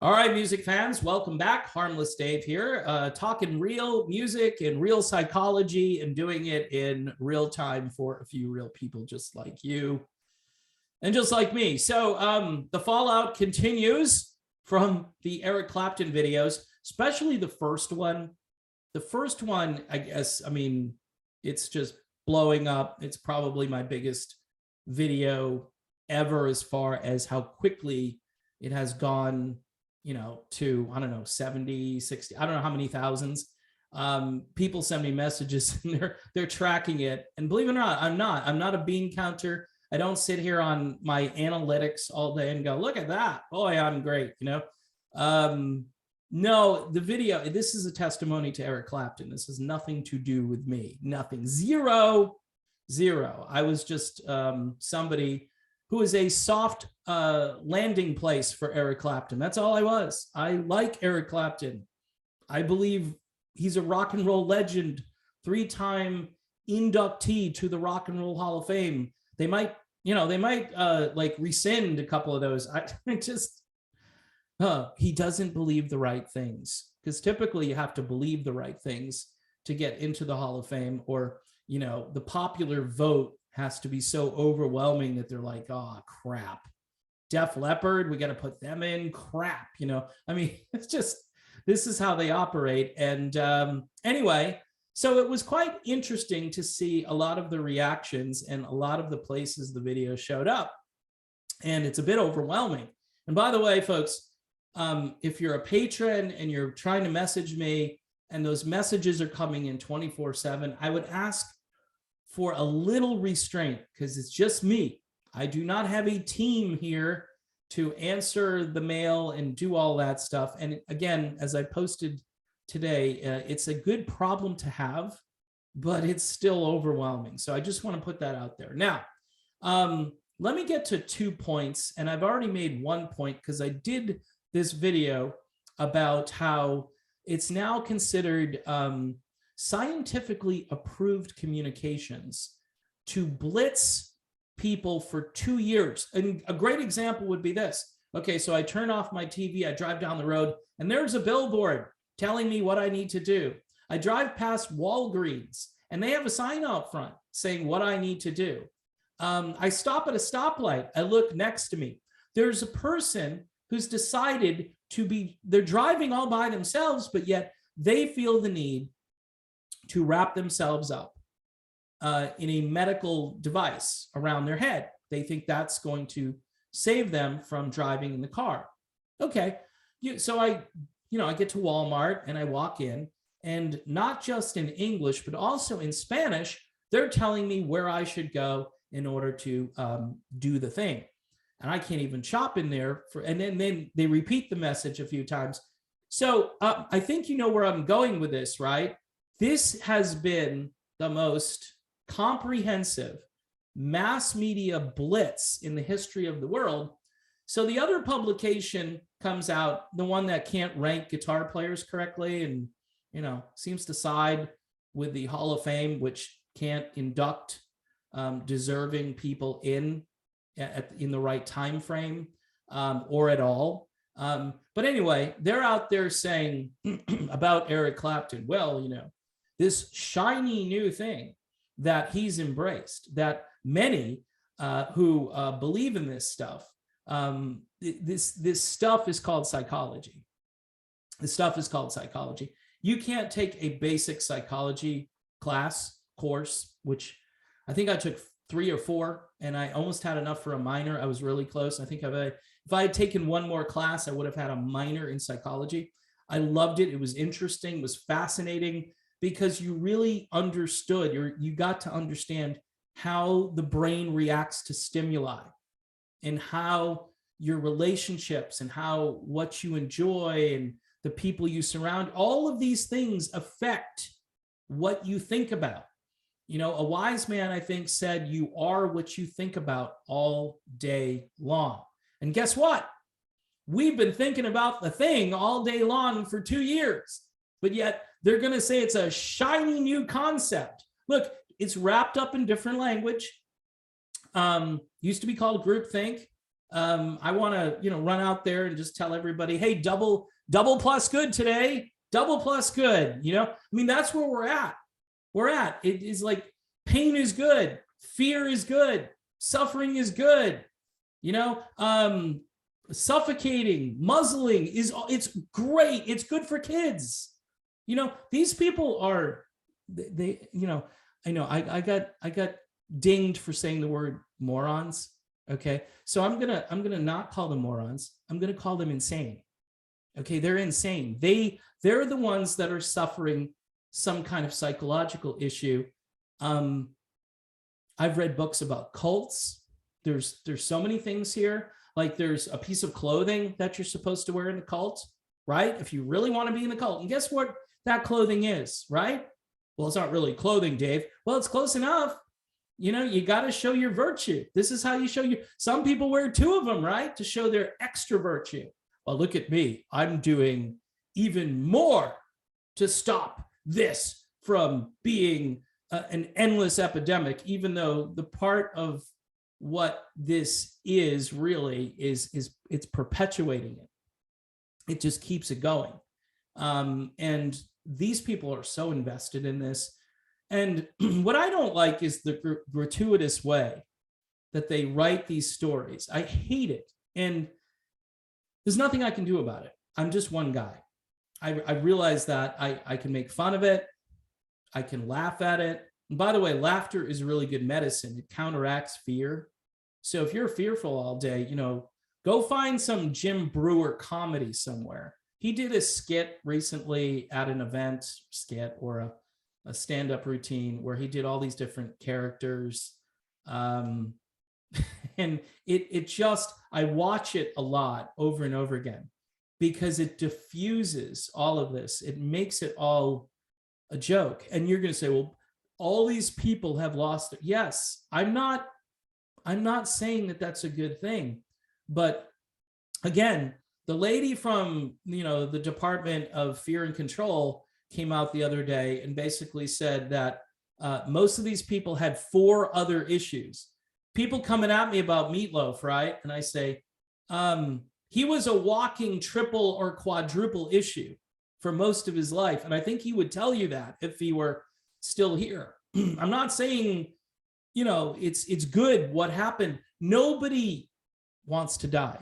All right, music fans, welcome back. Harmless Dave here, talking real music and real psychology and doing it in real time for a few real people just like you and just like me. So the fallout continues from the Eric Clapton videos, especially the first one. The first one, I guess, I mean, it's just blowing up. It's probably my biggest video ever as far as how quickly it has gone, you know, to, I don't know, 70, 60, I don't know how many thousands. People send me messages and they're tracking it. And believe it or not, I'm not a bean counter. I don't sit here on my analytics all day and go, look at that. Boy, I'm great, you know? No, the video, this is a testimony to Eric Clapton. This has nothing to do with me, nothing, zero. I was just somebody who is a soft landing place for Eric Clapton. That's all I was. I like Eric Clapton. I believe he's a rock and roll legend, 3-time inductee to the Rock and Roll Hall of Fame. They might, you know, like rescind a couple of those. He doesn't believe the right things, because typically you have to believe the right things to get into the Hall of Fame, or, you know, the popular vote has to be so overwhelming that they're like, oh, crap. Def Leppard, we got to put them in, crap, you know? I mean, it's just, this is how they operate. And anyway, so it was quite interesting to see a lot of the reactions and a lot of the places the video showed up. And it's a bit overwhelming. And by the way, folks, if you're a patron and you're trying to message me and those messages are coming in 24/7, I would ask for a little restraint, because it's just me. I do not have a team here to answer the mail and do all that stuff. And again, as I posted today, it's a good problem to have, but it's still overwhelming. So I just want to put that out there. Now, let me get to 2 points. And I've already made 1 point because I did this video about how it's now considered scientifically approved communications to blitz people for 2 years. And a great example would be this. Okay, so I turn off my TV, I drive down the road, and there's a billboard telling me what I need to do. I drive past Walgreens, and they have a sign out front saying what I need to do. I stop at a stoplight, I look next to me. There's a person who's decided to be, they're driving all by themselves, but yet they feel the need to wrap themselves up in a medical device around their head. They think that's going to save them from driving in the car. Okay, so I get to Walmart and I walk in, and not just in English, but also in Spanish, they're telling me where I should go in order to do the thing. And I can't even shop in there and then they repeat the message a few times. So I think you know where I'm going with this, right? This has been the most comprehensive mass media blitz in the history of the world. So the other publication comes out, the one that can't rank guitar players correctly and, you know, seems to side with the Hall of Fame, which can't induct deserving people in the right time frame or at all. But anyway, they're out there saying about Eric Clapton, well, you know, this shiny new thing that he's embraced, that many who believe in this stuff, this stuff is called psychology. This stuff is called psychology. You can't take a basic psychology course, which I think I took 3 or 4, and I almost had enough for a minor. I was really close. I think if I had taken one more class, I would have had a minor in psychology. I loved it. It was interesting. It was fascinating because you really understood, you got to understand how the brain reacts to stimuli and how your relationships and how what you enjoy and the people you surround, all of these things affect what you think about. You know, a wise man, I think, said, you are what you think about all day long. And guess what? We've been thinking about the thing all day long for 2 years, but yet they're going to say it's a shiny new concept. Look, it's wrapped up in different language. Used to be called groupthink. I want to, run out there and just tell everybody, hey, double plus good today, double plus good. I mean, that's where we're at. It is like pain is good, fear is good, suffering is good. Suffocating, muzzling it's great. It's good for kids. These people are, I know I got dinged for saying the word morons. Okay. So I'm going to not call them morons. I'm going to call them insane. Okay. They're insane. They're the ones that are suffering some kind of psychological issue. I've read books about cults. There's so many things here. Like there's a piece of clothing that you're supposed to wear in the cult, right? If you really want to be in the cult. And guess what that clothing is, right? Well, it's not really clothing, Dave. Well, it's close enough. You got to show your virtue. This is how you show some people wear 2 of them, right? To show their extra virtue. Well, look at me. I'm doing even more to stop this from being an endless epidemic, even though the part of what this is really is it's perpetuating it. It just keeps it going. And these people are so invested in this. And what I don't like is the gratuitous way that they write these stories. I hate it. And there's nothing I can do about it. I'm just one guy. I realize that I can make fun of it. I can laugh at it. And by the way, laughter is really good medicine. It counteracts fear. So if you're fearful all day, go find some Jim Brewer comedy somewhere. He did a skit recently at an event, or a stand-up routine where he did all these different characters. And it just, I watch it a lot over and over again because it diffuses all of this. It makes it all a joke. And you're going to say, well, all these people have lost it. Yes, I'm not saying that that's a good thing. But again, the lady from, the Department of Fear and Control came out the other day and basically said that most of these people had 4 other issues. People coming at me about Meatloaf, right? And I say, he was a walking triple or quadruple issue for most of his life. And I think he would tell you that if he were still here. I'm not saying, it's good what happened. Nobody wants to die.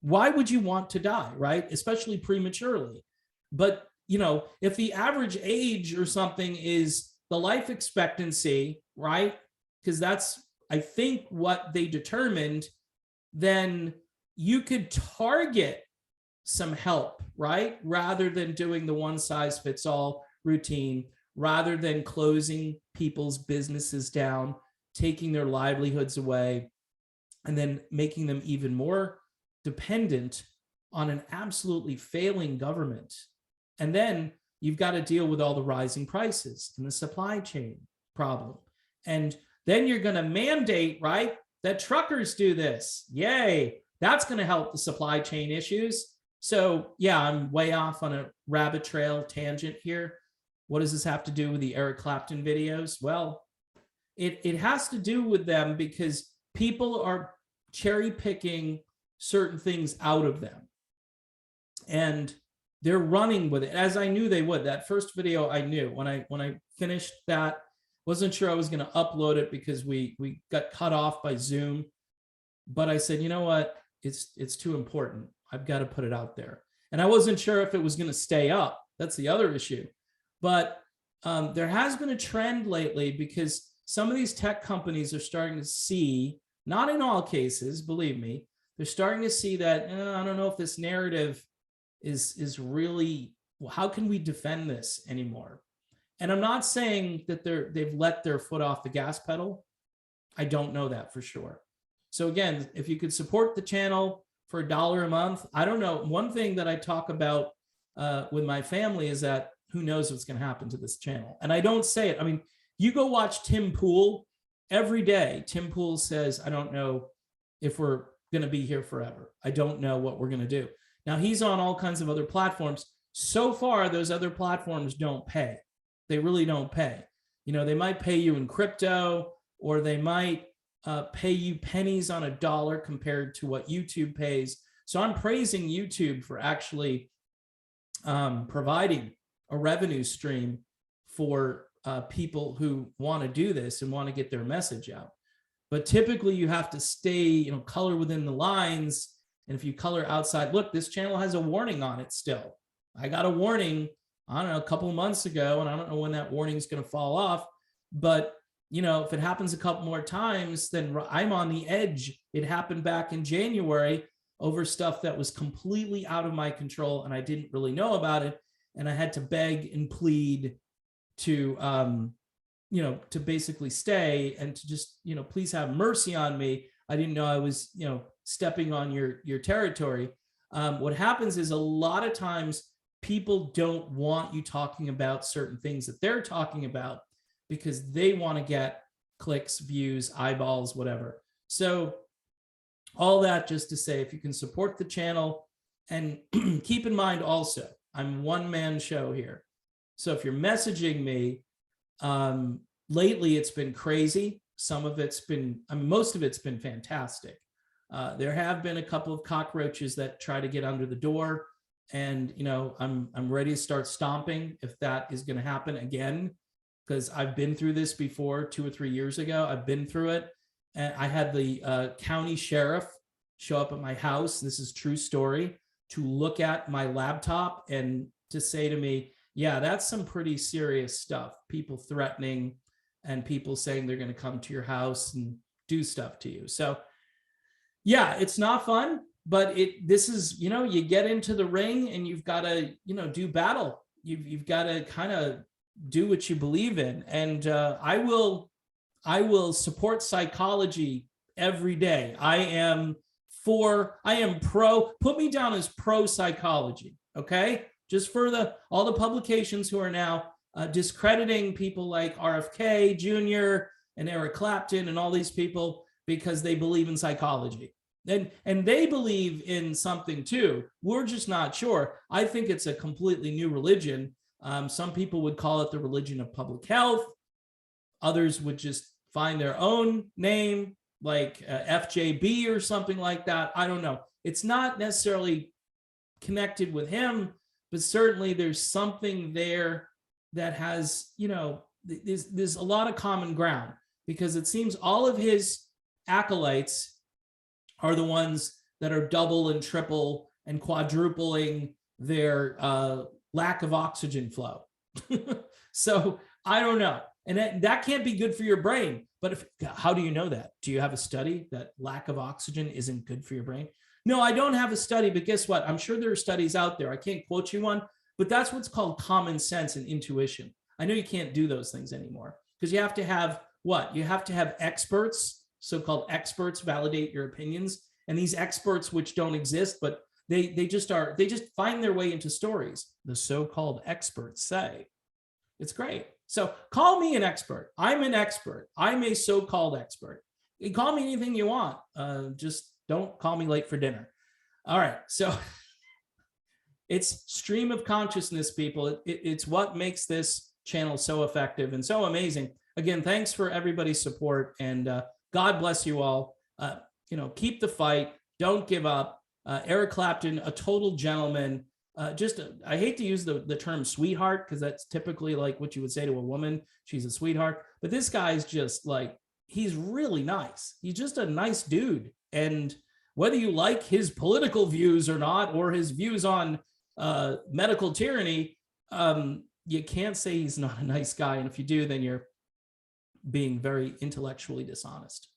Why would you want to die, right? Especially prematurely. But, if the average age or something is the life expectancy, right? Because that's, I think, what they determined, then you could target some help, right? Rather than doing the one size fits all routine, rather than closing people's businesses down, taking their livelihoods away, and then making them even more dependent on an absolutely failing government. And then you've got to deal with all the rising prices and the supply chain problem. And then you're going to mandate, right, that truckers do this. Yay. That's going to help the supply chain issues. So yeah, I'm way off on a rabbit trail tangent here. What does this have to do with the Eric Clapton videos? Well, it has to do with them because people are cherry picking certain things out of them. And they're running with it, as I knew they would. That first video, I knew when I finished that, wasn't sure I was going to upload it because we got cut off by Zoom. But I said, you know what? It's too important. I've got to put it out there. And I wasn't sure if it was going to stay up. That's the other issue. But there has been a trend lately because some of these tech companies are starting to see, not in all cases, believe me, they're starting to see that, I don't know if this narrative is really, well, how can we defend this anymore? And I'm not saying that they've let their foot off the gas pedal. I don't know that for sure. So again, if you could support the channel for $1 a month, I don't know. One thing that I talk about with my family is that who knows what's going to happen to this channel. And I don't say it. I mean, you go watch Tim Pool every day. Tim Pool says, I don't know if we're going to be here forever. I don't know what we're going to do. Now he's on all kinds of other platforms. So far, those other platforms don't pay. They really don't pay. They might pay you in crypto, or they might pay you pennies on a dollar compared to what YouTube pays. So I'm praising YouTube for actually providing a revenue stream for people who want to do this and want to get their message out. But typically you have to stay, color within the lines. And if you color outside, look, this channel has a warning on it still. I got a warning, I don't know, a couple of months ago, and I don't know when that warning is going to fall off. But, if it happens a couple more times, then I'm on the edge. It happened back in January over stuff that was completely out of my control, and I didn't really know about it. And I had to beg and plead to, to basically stay and to just, please have mercy on me. I didn't know I was, stepping on your territory. What happens is a lot of times people don't want you talking about certain things that they're talking about because they want to get clicks, views, eyeballs, whatever. So all that just to say, if you can support the channel, and keep in mind also, I'm one-man show here. So if you're messaging me, lately it's been crazy. Some of it's been, most of it's been fantastic. There have been a couple of cockroaches that try to get under the door, and I'm ready to start stomping if that is going to happen again, because I've been through this before 2 or 3 years ago. I've been through it, and I had the county sheriff show up at my house. This is true story, to look at my laptop and to say to me, yeah, that's some pretty serious stuff. People threatening and people saying they're going to come to your house and do stuff to you. So yeah, it's not fun, but this is, you get into the ring and you've got to, do battle. You've got to kind of do what you believe in. And I will support psychology every day. I am pro, put me down as pro psychology. Okay. Just for all the publications who are now discrediting people like RFK Jr. and Eric Clapton and all these people because they believe in psychology. And they believe in something too. We're just not sure. I think it's a completely new religion. Some people would call it the religion of public health. Others would just find their own name, like FJB or something like that. I don't know. It's not necessarily connected with him, but certainly there's something there that has, there's a lot of common ground, because it seems all of his acolytes are the ones that are double and triple and quadrupling their lack of oxygen flow. So I don't know. And that can't be good for your brain. But how do you know that? Do you have a study that lack of oxygen isn't good for your brain? No, I don't have a study, but guess what? I'm sure there are studies out there. I can't quote you one, but that's what's called common sense and intuition. I know you can't do those things anymore because you have to have what? You have to have experts, so-called experts, validate your opinions. And these experts, which don't exist, but they just find their way into stories. The so-called experts say. It's great. So call me an expert. I'm an expert. I'm a so-called expert. You call me anything you want. Just don't call me late for dinner. All right. So it's stream of consciousness, people. It's what makes this channel so effective and so amazing. Again, thanks for everybody's support, and God bless you all. Keep the fight. Don't give up. Eric Clapton, a total gentleman. I hate to use the term sweetheart, because that's typically like what you would say to a woman. She's a sweetheart. But this guy's just like, he's really nice. He's just a nice dude. And whether you like his political views or not, or his views on medical tyranny, you can't say he's not a nice guy. And if you do, then you're being very intellectually dishonest.